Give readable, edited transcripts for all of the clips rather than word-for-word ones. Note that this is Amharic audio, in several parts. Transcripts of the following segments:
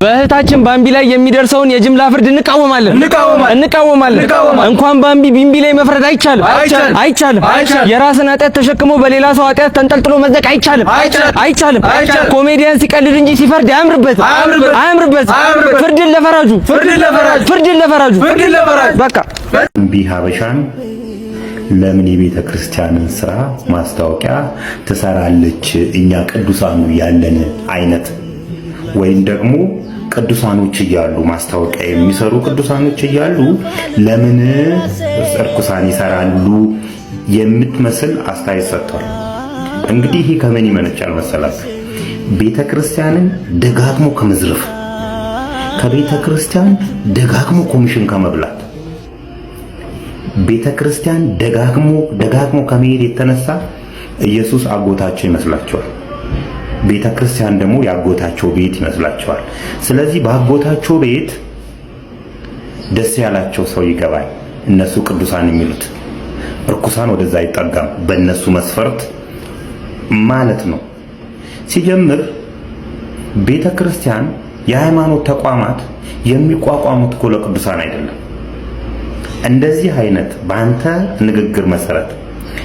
በእህታችን ባምቢ ላይ የሚደርሰውን የጅምላ ፍርድ እንቃወማለን። እንኳን ባምቢ ቢምቢ ላይ መፍረድ አይቻልም። የራስን ኃጢአት ተሸክሞ በሌላ ሰው ኃጢአት ተንጠልጥሎ መዘቅ አይቻልም። ኮሜዲያን ሲቀልድ እንጂ ሲፈርድ አያምርበት። ፍርድን ለፈራጁ በቃ ባምቢ ሀበሻን ለምን የቤተ ክርስቲያንን ስራ ማስታወቂያ ትሰራለች? እኛ ቅዱሳኑ ያለን አይነት ወይም ደግሞ ቅዱሳኖች እያሉ ማስታወቂያ የሚሰሩ ቅዱሳኖች እያሉ ለምን እርኩሳን ይሰራሉ የምትመስል አስተያየት ሰጥቷል። እንግዲህ ይሄ ከምን ይመነጫል መሰላችሁ? ቤተ ክርስቲያንን ደጋግሞ ከመዝረፍ፣ ከቤተ ክርስቲያን ደጋግሞ ኮሚሽን ከመብላት፣ ቤተ ክርስቲያን ደጋግሞ ከመሄድ የተነሳ ኢየሱስ አጎታቸው ይመስላቸዋል። ቤተ ክርስቲያን ደግሞ ያጎታቸው ቤት ይመስላቸዋል። ስለዚህ በአጎታቸው ቤት ደስ ያላቸው ሰው ይገባል። እነሱ ቅዱሳን የሚሉት እርኩሳን ወደዛ አይጠጋም፣ በእነሱ መስፈርት ማለት ነው። ሲጀምር ቤተ ክርስቲያን የሃይማኖት ተቋማት የሚቋቋሙት እኮ ለቅዱሳን አይደለም። እንደዚህ አይነት በአንተ ንግግር መሰረት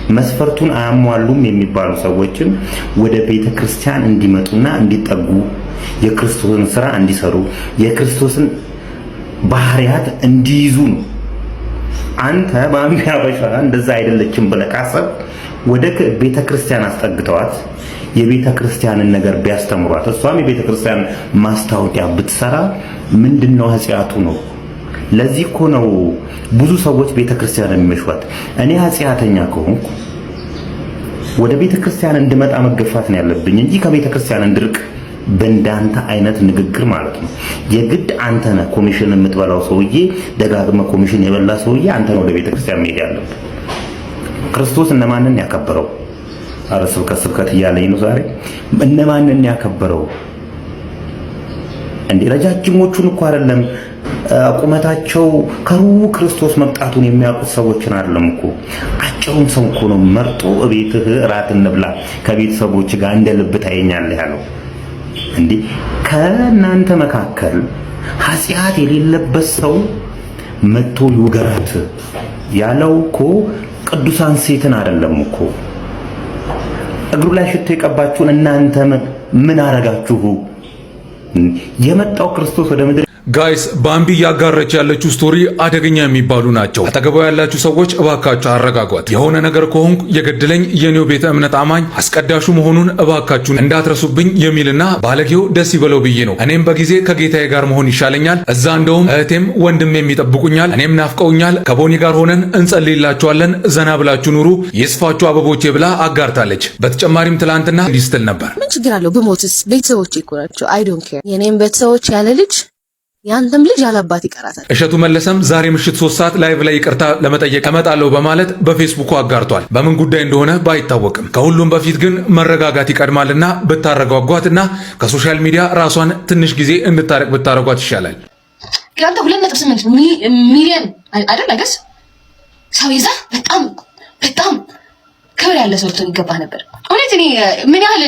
መስፈርቱን አያሟሉም የሚባሉ ሰዎችን ወደ ቤተ ክርስቲያን እንዲመጡና እንዲጠጉ የክርስቶስን ስራ እንዲሰሩ የክርስቶስን ባህሪያት እንዲይዙ ነው። አንተ ባምቢ ሀበሻ እንደዛ አይደለችም ብለህ ካሰብ ወደ ቤተ ክርስቲያን አስጠግተዋት የቤተ ክርስቲያንን ነገር ቢያስተምሯት እሷም የቤተ ክርስቲያን ማስታወቂያ ብትሰራ ምንድነው ኃጢአቱ ነው? ለዚህ እኮ ነው ብዙ ሰዎች ቤተ ክርስቲያን የሚመሽዋት። እኔ ኃጢአተኛ ከሆንኩ ወደ ቤተ ክርስቲያን እንድመጣ መገፋት ነው ያለብኝ እንጂ ከቤተ ክርስቲያን እንድርቅ በእንዳንተ አይነት ንግግር ማለት ነው። የግድ አንተ ነህ ኮሚሽን የምትበላው ሰውዬ፣ ደጋግመ ኮሚሽን የበላ ሰውዬ አንተ ነው ወደ ቤተ ክርስቲያን መሄድ ያለብህ። ክርስቶስ እነማንን ያከበረው? አረ ስብከት እያለኝ ነው ዛሬ። እነማንን ያከበረው እንዴ? ረጃጅሞቹን እኮ አይደለም ቁመታቸው ከሩቅ ክርስቶስ መምጣቱን የሚያውቁት ሰዎችን አይደለም እኮ አጭሩን ሰው እኮ ነው መርጦ እቤትህ እራት እንብላ ከቤተሰቦች ጋር እንደ ልብ ታየኛለህ ያለው። እንዴ ከእናንተ መካከል ኃጢአት የሌለበት ሰው መጥቶ ይውገራት ያለው እኮ ቅዱሳን ሴትን አይደለም እኮ። እግሩ ላይ ሽቶ የቀባችሁን እናንተ ምን አረጋችሁ? የመጣው ክርስቶስ ወደ ምድር ጋይስ ባምቢ እያጋረች ያለችው ስቶሪ አደገኛ የሚባሉ ናቸው። አጠገቧ ያላችሁ ሰዎች እባካችሁ አረጋጓት። የሆነ ነገር ከሆንኩ የገደለኝ የኔው ቤተ እምነት አማኝ አስቀዳሹ መሆኑን እባካችሁን እንዳትረሱብኝ የሚልና ባለጌው ደስ ይበለው ብዬ ነው። እኔም በጊዜ ከጌታዬ ጋር መሆን ይሻለኛል። እዛ እንደውም እህቴም ወንድሜም ይጠብቁኛል። እኔም ናፍቀውኛል። ከቦኒ ጋር ሆነን እንጸልይላችኋለን። ዘና ብላችሁ ኑሩ፣ ይስፋችሁ አበቦቼ ብላ አጋርታለች። በተጨማሪም ትላንትና እንዲህ ስትል ነበር። ምን ችግር አለው ብሞትስ? ቤተሰቦቼ እኮ ናቸው። አይ ዶንት ኬር። የኔም ቤተሰቦች ያለ ልጅ ያንተም ልጅ ያላባት ይቀራታል። እሸቱ መለሰም ዛሬ ምሽት 3 ሰዓት ላይቭ ላይ ይቅርታ ለመጠየቅ እመጣለሁ በማለት በፌስቡኩ አጋርቷል። በምን ጉዳይ እንደሆነ ባይታወቅም ከሁሉም በፊት ግን መረጋጋት ይቀድማልና ብታረጋጓትና ከሶሻል ሚዲያ ራሷን ትንሽ ጊዜ እንድታረቅ ብታረጓት ይሻላል። ያንተ 2.8 ሚሊዮን አይደል ነገስ ሰው ይዛ በጣም ክብር ያለ ሰው ልትሆን ይገባ ነበር። እውነት እኔ ምን ያህል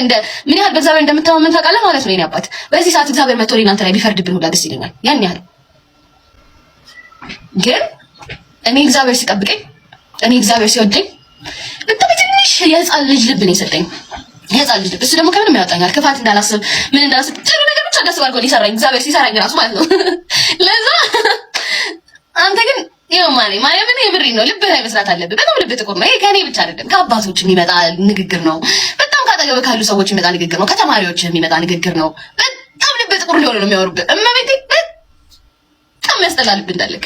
በእግዚአብሔር እንደምታመን ታውቃለህ ማለት ነው። የኔ አባት በዚህ ሰዓት እግዚአብሔር መጥቶ እናንተ ላይ ቢፈርድብን ሁላ ደስ ይለኛል። ያን ያህል ግን እኔ እግዚአብሔር ሲጠብቀኝ፣ እኔ እግዚአብሔር ሲወደኝ በጣም ትንሽ የህፃን ልጅ ልብ ነው የሰጠኝ። የህፃን ልጅ ልብ እሱ ደግሞ ከምንም ያወጣኛል። ክፋት እንዳላስብ ምን እንዳላስብ ጥሩ ነገሮች እንዳስብ አድርጎ ይሰራኝ እግዚአብሔር ሲሰራኝ ራሱ ማለት ነው። ለዛ አንተ ግን ይሄው ማርያምን የምሬ ነው። ልብ ላይ መስራት አለብህ። በጣም ልብ ጥቁር ነው። ይሄ ከኔ ብቻ አይደለም ከአባቶች የሚመጣ ንግግር ነው። በጣም ካጠገብ ካሉ ሰዎች የሚመጣ ንግግር ነው። ከተማሪዎች የሚመጣ ንግግር ነው። በጣም ልብ ጥቁር እንደሆነ ነው የሚያወሩብህ። እመቤቴ በጣም ያስጠላ ልብ እንዳለክ።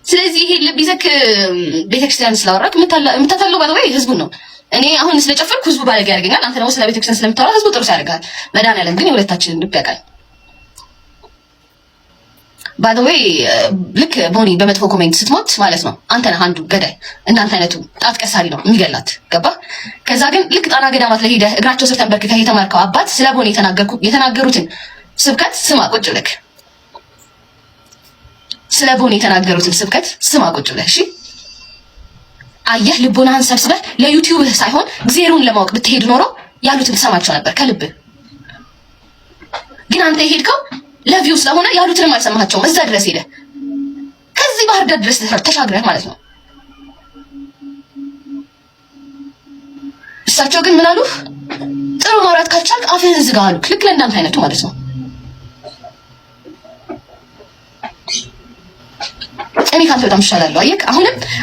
ስለዚህ ይሄ ልብ ይዘክ ቤተክርስቲያን ስላወራክ የምታታለው ባለው ህዝቡን ነው። እኔ አሁን ስለጨፈርኩ ህዝቡ ባለጌ ያደርገኛል። አንተ ደግሞ ስለ ቤተክርስቲያን ስለምታወራ ህዝቡ ጥሩ ያደርጋል። መድኃኒዓለም ግን የሁለታችንን ልብ ያውቃል። ባይ ዘ ዌይ ልክ ቦኒ በመጥፎ ኮሜንት ስትሞት ማለት ነው አንተ ነህ አንዱ ገዳይ። እንዳንተ አይነቱ ጣት ቀሳሪ ነው የሚገላት ገባ። ከዛ ግን ልክ ጣና ገዳማት ላይ ሄደህ እግራቸው ስር ተንበርክከህ የተማርከው አባት ስለ ቦኒ የተናገሩትን ስብከት ስማ ቁጭ ብለህ፣ ስለ ቦኒ የተናገሩትን ስብከት ስማ ቁጭ ብለህ። እሺ አየህ፣ ልቦናህን ሰብስበህ ለዩቲዩብህ ሳይሆን እግዚአብሔርን ለማወቅ ብትሄድ ኖሮ ያሉትን ትሰማቸው ነበር ከልብህ። ግን አንተ ሄድከው ለቪው ስለሆነ ያሉትንም አልሰማቸውም። እዛ ድረስ ሄደ ከዚህ ባህር ዳር ድረስ ተሻግረህ ማለት ነው። እሳቸው ግን ምን አሉ? ጥሩ ማውራት ካልቻልክ አፍህን ዝጋ አሉ። ልክ ለእንዳንተ አይነቱ ማለት ነው። እኔ ካንተ በጣም እሻላለሁ። አየህ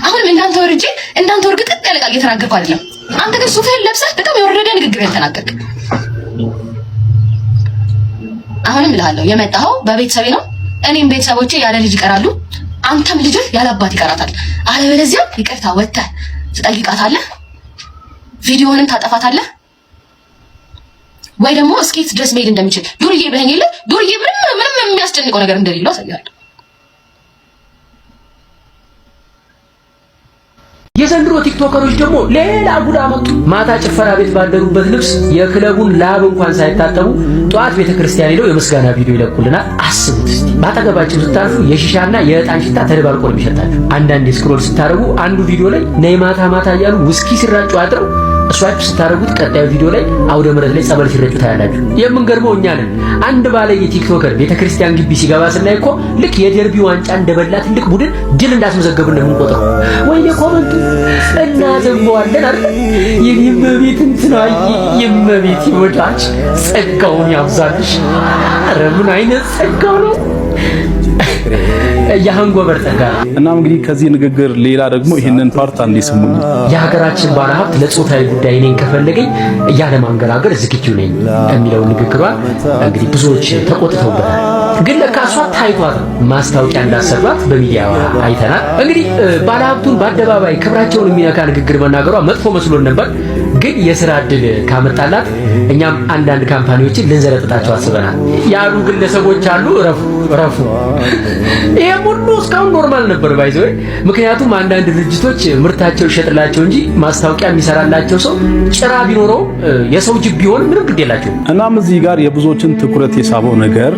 አሁንም እንዳንተ ወርጄ እንዳንተ ወርግጥ ያለ ቃል እየተናገርኩ አይደለም። አንተ ግን ሱፍህን ለብሰህ በጣም የወረደ ንግግር ተናገርክ። አሁንም እልሃለሁ የመጣኸው በቤተሰቤ ነው። እኔም ቤተሰቦቼ ያለ ልጅ ይቀራሉ። አንተም ልጅ ያለ አባት ይቀራታል። አለበለዚያ ይቅርታ ወጥተህ ትጠይቃታለህ፣ ቪዲዮውንም ታጠፋታለህ፣ ወይ ደግሞ እስኬት ድረስ መሄድ እንደሚችል ዱርዬ ብለኸኝ የለ ዱርዬ ምንም የሚያስጨንቀው ነገር እንደሌለው አሳያለሁ። የዘንድሮ ቲክቶከሮች ደግሞ ሌላ ጉዳ መጡ። ማታ ጭፈራ ቤት ባደሩበት ልብስ የክለቡን ላብ እንኳን ሳይታጠቡ ጧት ቤተክርስቲያን ሄደው የምስጋና ቪዲዮ ይለቁልናል። አስቡት እስቲ። ባጠገባችሁ ስታልፉ የሺሻና የዕጣን ሽታ ተደባልቆ ነው የሚሸጣችሁ። አንዳንዴ ስክሮል ስታደርጉ አንዱ ቪዲዮ ላይ ነይ ማታ ማታ እያሉ ውስኪ ሲራጩ አድረው እሷችሁ ስታደርጉት ቀጣዩ ቪዲዮ ላይ አውደ ምሕረት ላይ ጸበል ሲረጩ ታያላችሁ። የምንገርመው እኛ ነን። አንድ ባለየ ቲክቶከር ቤተክርስቲያን ግቢ ሲገባ ስናይ እኮ ልክ የደርቢ ዋንጫ እንደበላ ትልቅ ቡድን ድል እንዳስመዘገቡ ነው የምንቆጥረው። ወይኔ ኮመንቱ እና ዘንበዋለን አይደል? የመቤት እንትናይ የመቤት ይወዳች ጸጋውን ያብዛልሽ። ኧረ ምን አይነት ጸጋው ነው! ያንጎበር ጸጋ። እናም እንግዲህ ከዚህ ንግግር ሌላ ደግሞ ይሄንን ፓርት አንዴ ስሙኝ። የሀገራችን ባለሀብት ለጾታዊ ጉዳይ እኔን ከፈለገኝ ያለ ማንገራገር ዝግጁ ነኝ የሚለው ንግግሯን እንግዲህ ብዙዎች ተቆጥተውበታል። ግን ለካ እሷ ታይቷት ማስታወቂያ እንዳሰራት በሚዲያ አይተናል። እንግዲህ ባለሀብቱን በአደባባይ ክብራቸውን የሚነካ ንግግር መናገሯ መጥፎ መስሎን ነበር። ግን የሥራ ዕድል ካመጣላት እኛም አንዳንድ ካምፓኒዎችን ልንዘረጥጣቸው አስበናል ያሉ ግለሰቦች አሉ። ረፉ። ይሄ ሁሉ እስካሁን ኖርማል ነበር ባይዘው። ምክንያቱም አንዳንድ ድርጅቶች ምርታቸው ይሸጥላቸው እንጂ ማስታወቂያ የሚሰራላቸው ሰው ጭራ ቢኖረው የሰው ጅብ ቢሆን ምንም ግድ የላቸው። እናም እዚህ ጋር የብዙዎችን ትኩረት የሳበው ነገር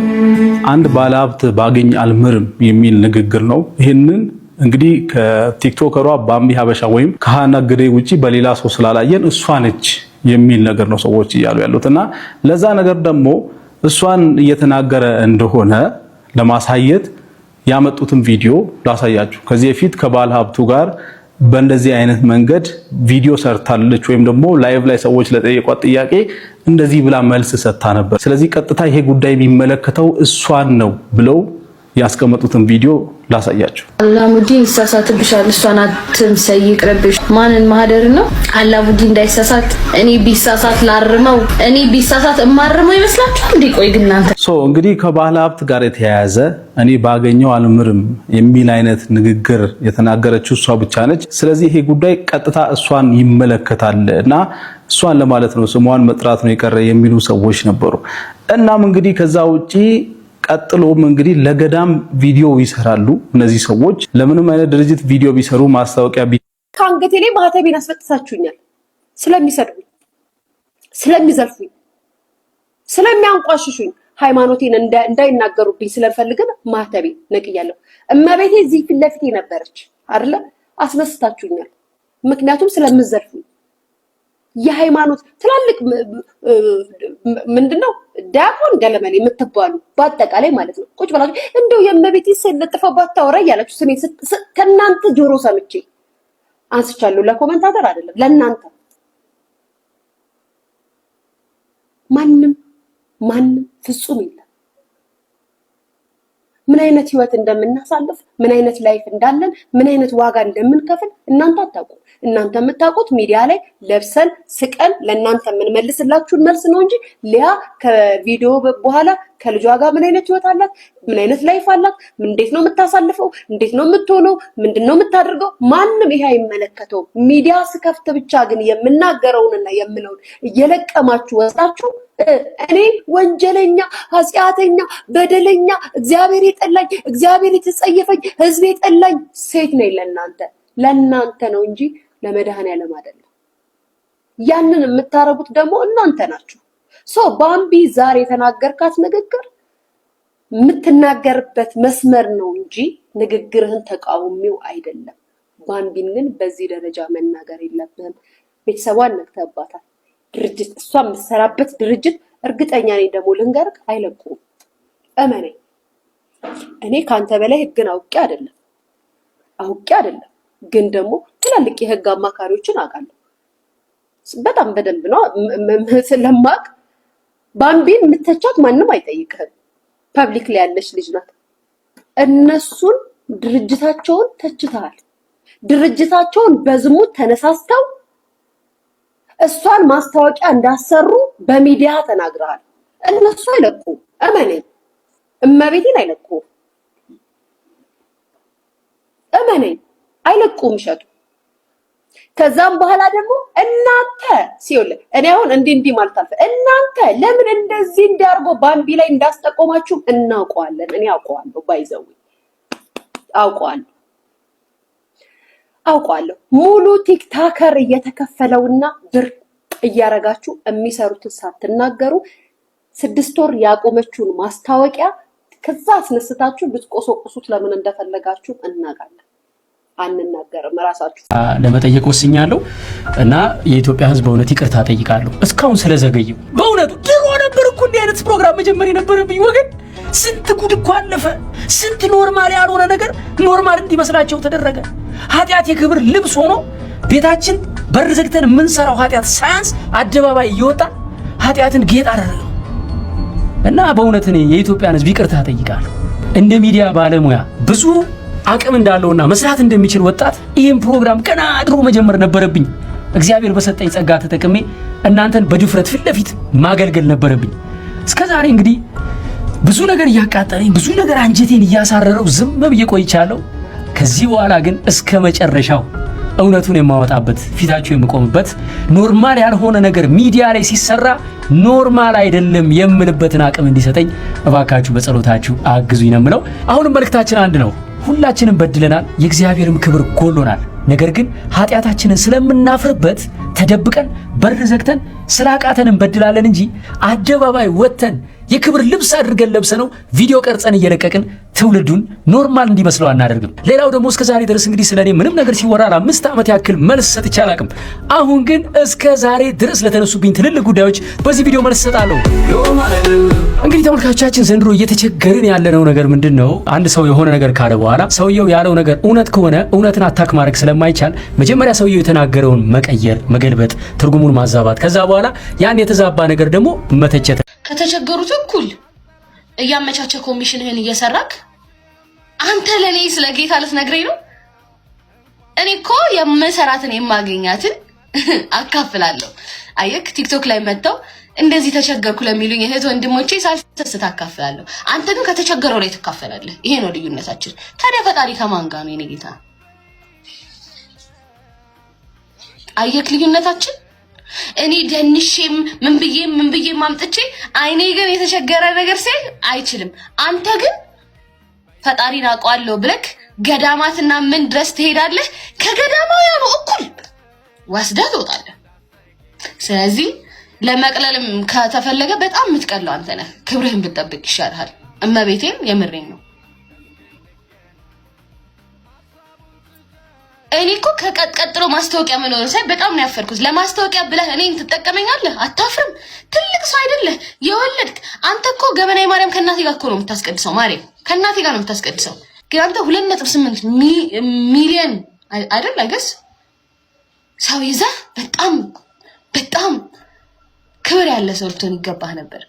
አንድ ባለሀብት ባገኝ አልምርም የሚል ንግግር ነው። ይህንን እንግዲህ ከቲክቶከሯ ባምቢ ሀበሻ ወይም ከሃና ግሬ ውጪ በሌላ ሰው ስላላየን እሷ ነች የሚል ነገር ነው ሰዎች እያሉ ያሉትና ለዛ ነገር ደግሞ እሷን እየተናገረ እንደሆነ ለማሳየት ያመጡትን ቪዲዮ ላሳያችሁ። ከዚህ በፊት ከባለ ሀብቱ ጋር በእንደዚህ አይነት መንገድ ቪዲዮ ሰርታለች ወይም ደግሞ ላይቭ ላይ ሰዎች ለጠየቋት ጥያቄ እንደዚህ ብላ መልስ ሰጥታ ነበር። ስለዚህ ቀጥታ ይሄ ጉዳይ የሚመለከተው እሷን ነው ብለው ያስቀመጡትን ቪዲዮ ላሳያችሁ። አላሙዲን ይሳሳትብሻል፣ እሷን አትምሰይ፣ ይቅርብሽ። ማንን ማህደር ነው አላሙዲን እንዳይሳሳት? እኔ ቢሳሳት ላርመው፣ እኔ ቢሳሳት እማርመው ይመስላችኋል እንዴ? ቆይ ግን እናንተ እንግዲህ ከባለ ሀብት ጋር የተያያዘ እኔ ባገኘው አልምርም የሚል አይነት ንግግር የተናገረችው እሷ ብቻ ነች። ስለዚህ ይሄ ጉዳይ ቀጥታ እሷን ይመለከታል እና እሷን ለማለት ነው ስሟን መጥራት ነው የቀረ የሚሉ ሰዎች ነበሩ። እናም እንግዲህ ከዛ ውጪ ቀጥሎም እንግዲህ ለገዳም ቪዲዮ ይሰራሉ እነዚህ ሰዎች። ለምንም አይነት ድርጅት ቪዲዮ ቢሰሩ ማስታወቂያ ከአንገቴ ላይ ማህተቤን አስበጥሳችሁኛል። ስለሚሰድቡኝ፣ ስለሚዘልፉኝ፣ ስለሚያንቋሽሹኝ ሃይማኖቴን እንዳይናገሩብኝ ስለፈልግን ማህተቤን ነቅያለሁ። እመቤቴ እዚህ ፊት ለፊቴ ነበረች አይደለ? አስመስታችሁኛል። ምክንያቱም ስለምዘልፉኝ የሃይማኖት ትላልቅ ምንድነው ዲያቆን ገለመሌ የምትባሉ በአጠቃላይ ማለት ነው ቁጭ ብላችሁ እንደው የእመቤቴ ስለጥፈው ባታወራ እያላችሁ ስሜ ከእናንተ ጆሮ ሰምቼ አንስቻለሁ። ለኮመንታተር አይደለም ለእናንተ። ማንም ፍጹም የለም። ምን አይነት ህይወት እንደምናሳልፍ፣ ምን አይነት ላይፍ እንዳለን፣ ምን አይነት ዋጋ እንደምንከፍል እናንተ አታውቁ። እናንተ የምታውቁት ሚዲያ ላይ ለብሰን ስቀን ለእናንተ የምንመልስላችሁን መልስ ነው እንጂ ሊያ ከቪዲዮ በኋላ ከልጇ ጋር ምን አይነት ህይወት አላት፣ ምን አይነት ላይፍ አላት፣ እንዴት ነው የምታሳልፈው፣ እንዴት ነው የምትሆነው፣ ምንድነው የምታደርገው፣ ማንም ይሄ አይመለከተውም። ሚዲያ ስከፍት ብቻ ግን የምናገረውንና የምለውን እየለቀማችሁ ወስዳችሁ እኔ ወንጀለኛ፣ ኃጢአተኛ፣ በደለኛ፣ እግዚአብሔር የጠላኝ፣ እግዚአብሔር የተጸየፈኝ፣ ህዝብ የጠላኝ ሴት ነኝ ለእናንተ ነው እንጂ ለመድኃኔዓለም አይደለም። ያንን የምታረጉት ደግሞ እናንተ ናችሁ። ባምቢ ዛሬ የተናገርካት ንግግር የምትናገርበት መስመር ነው እንጂ ንግግርህን ተቃውሚው አይደለም። ባምቢን ግን በዚህ ደረጃ መናገር የለብህም። ቤተሰቧን ነክተባታል። ድርጅት እሷ የምትሰራበት ድርጅት እርግጠኛ ነኝ ደግሞ ልንገርክ አይለቁም። እመነኝ። እኔ ካንተ በላይ ህግን አውቄ አይደለም ግን ደግሞ ትላልቅ የህግ አማካሪዎችን አውቃለሁ። በጣም በደንብ ነው ስለማቅ ባምቢን የምትተቻት ማንም አይጠይቅህም። ፐብሊክ ላይ ያለች ልጅ ናት። እነሱን ድርጅታቸውን ተችተሃል። ድርጅታቸውን በዝሙት ተነሳስተው እሷን ማስታወቂያ እንዳሰሩ በሚዲያ ተናግረሃል። እነሱ አይለቁም። እመነኝ፣ እመቤቴን አይለቁም። እመነኝ አይለቁም እሸቱ። ከዛም በኋላ ደግሞ እናንተ ሲውል እኔ አሁን እንዲህ ማለት አልፈ እናንተ ለምን እንደዚህ እንዲያርጎ ባምቢ ላይ እንዳስጠቆማችሁ እናውቀዋለን። እኔ አውቀዋለሁ፣ ባይዘው አውቀዋለሁ። ሙሉ ቲክታከር እየተከፈለውና ብር እያረጋችሁ የሚሰሩትን ሳትናገሩ 6 ወር ያቆመችውን ማስታወቂያ ከዛ አስነስታችሁ ብትቆሰቁሱት ለምን እንደፈለጋችሁ እናጋለን። አንናገርም። ራሳችሁ ለመጠየቅ ወስኛለሁ እና የኢትዮጵያ ሕዝብ በእውነት ይቅርታ ጠይቃለሁ እስካሁን ስለዘገየው። በእውነቱ ድሮ ነበር እኮ እንዲህ አይነት ፕሮግራም መጀመር የነበረብኝ ወገን። ስንት ጉድ እኮ አለፈ። ስንት ኖርማል ያልሆነ ነገር ኖርማል እንዲመስላቸው ተደረገ። ኃጢአት የክብር ልብስ ሆኖ ቤታችን በር ዘግተን የምንሰራው ኃጢአት ሳያንስ አደባባይ እየወጣ ኃጢአትን ጌጥ አደረገው እና በእውነት እኔ የኢትዮጵያን ሕዝብ ይቅርታ ጠይቃለሁ። እንደ ሚዲያ ባለሙያ ብዙ አቅም እንዳለውና መስራት እንደሚችል ወጣት ይሄን ፕሮግራም ገና ድሮ መጀመር ነበረብኝ። እግዚአብሔር በሰጠኝ ጸጋ ተጠቅሜ እናንተን በድፍረት ፊት ለፊት ማገልገል ነበረብኝ። እስከዛሬ እንግዲህ ብዙ ነገር እያቃጠለኝ ብዙ ነገር አንጀቴን እያሳረረው ዝም ብዬ ቆይቻለሁ። ከዚህ በኋላ ግን እስከ መጨረሻው እውነቱን የማወጣበት ፊታችሁ የምቆምበት ኖርማል ያልሆነ ነገር ሚዲያ ላይ ሲሰራ ኖርማል አይደለም የምልበትን አቅም እንዲሰጠኝ እባካችሁ በጸሎታችሁ አግዙኝ ነው የምለው። አሁንም መልእክታችን አንድ ነው። ሁላችንም በድለናል፣ የእግዚአብሔርም ክብር ጎሎናል። ነገር ግን ኃጢአታችንን ስለምናፍርበት ተደብቀን በር ዘግተን ስላቃተን እንበድላለን እንጂ አደባባይ ወጥተን የክብር ልብስ አድርገን ለብሰነው ቪዲዮ ቀርጸን እየለቀቅን ትውልዱን ኖርማል እንዲመስለው አናደርግም። ሌላው ደግሞ እስከ ዛሬ ድረስ እንግዲህ ስለኔ ምንም ነገር ሲወራ ለ5 ዓመት ያክል መልስ ሰጥቼ አላቅም። አሁን ግን እስከ ዛሬ ድረስ ለተነሱብኝ ትልልቅ ጉዳዮች በዚህ ቪዲዮ መልስ ሰጣለሁ። እንግዲህ ተመልካቾቻችን ዘንድሮ እየተቸገርን ያለነው ነገር ምንድነው? አንድ ሰው የሆነ ነገር ካለ በኋላ ሰውየው ያለው ነገር እውነት ከሆነ እውነትን አታክ ማድረግ ስለማይቻል መጀመሪያ ሰውየው የተናገረውን መቀየር፣ መገልበጥ፣ ትርጉሙን ማዛባት፣ ከዛ በኋላ ያን የተዛባ ነገር ደግሞ መተቸት። ከተቸገሩት እኩል እያመቻቸ ኮሚሽንህን እየሰራክ አንተ ለኔ ስለ ጌታ ልትነግረኝ ነው? እኔ እኮ የምሰራትን የማገኛትን አካፍላለሁ። አየክ ቲክቶክ ላይ መጥተው እንደዚህ ተቸገርኩ ለሚሉኝ እህት ወንድሞቼ ሳልሰስት አካፍላለሁ። አንተ ግን ከተቸገረው ላይ ትካፈላለህ። ይሄ ነው ልዩነታችን። ታዲያ ፈጣሪ ከማን ጋር ነው የኔ ጌታ? አየክ ልዩነታችን። እኔ ደንሼም ምን ብዬም አምጥቼ አይኔ ግን የተቸገረ ነገር ሲል አይችልም። አንተ ግን ፈጣሪን አውቀዋለሁ ብለክ ገዳማትና ምን ድረስ ትሄዳለህ? ከገዳማውያኑ እኩል ወስደህ ትወጣለህ። ስለዚህ ለመቅለልም ከተፈለገ በጣም የምትቀለው አንተ ነህ። ክብርህን ብትጠብቅ ይሻልሃል። እመቤቴን የምሬን ነው። እኔ እኮ ከቀጥሎ ማስታወቂያ መኖር ሳይ በጣም ነው ያፈርኩት። ለማስታወቂያ ብለህ እኔን ትጠቀመኛለህ? አታፍርም? ትልቅ ሰው አይደለህ? የወለድክ አንተ እኮ ገበናይ ማርያም ከእናቴ ጋር እኮ ነው የምታስቀድሰው። ማርያም ከእናቴ ጋር ነው የምታስቀድሰው። ግን አንተ 2.8 ሚሊዮን አይደል አይገስ ሰው ይዘህ በጣም ክብር ያለ ሰው ልትሆን ይገባህ ነበር።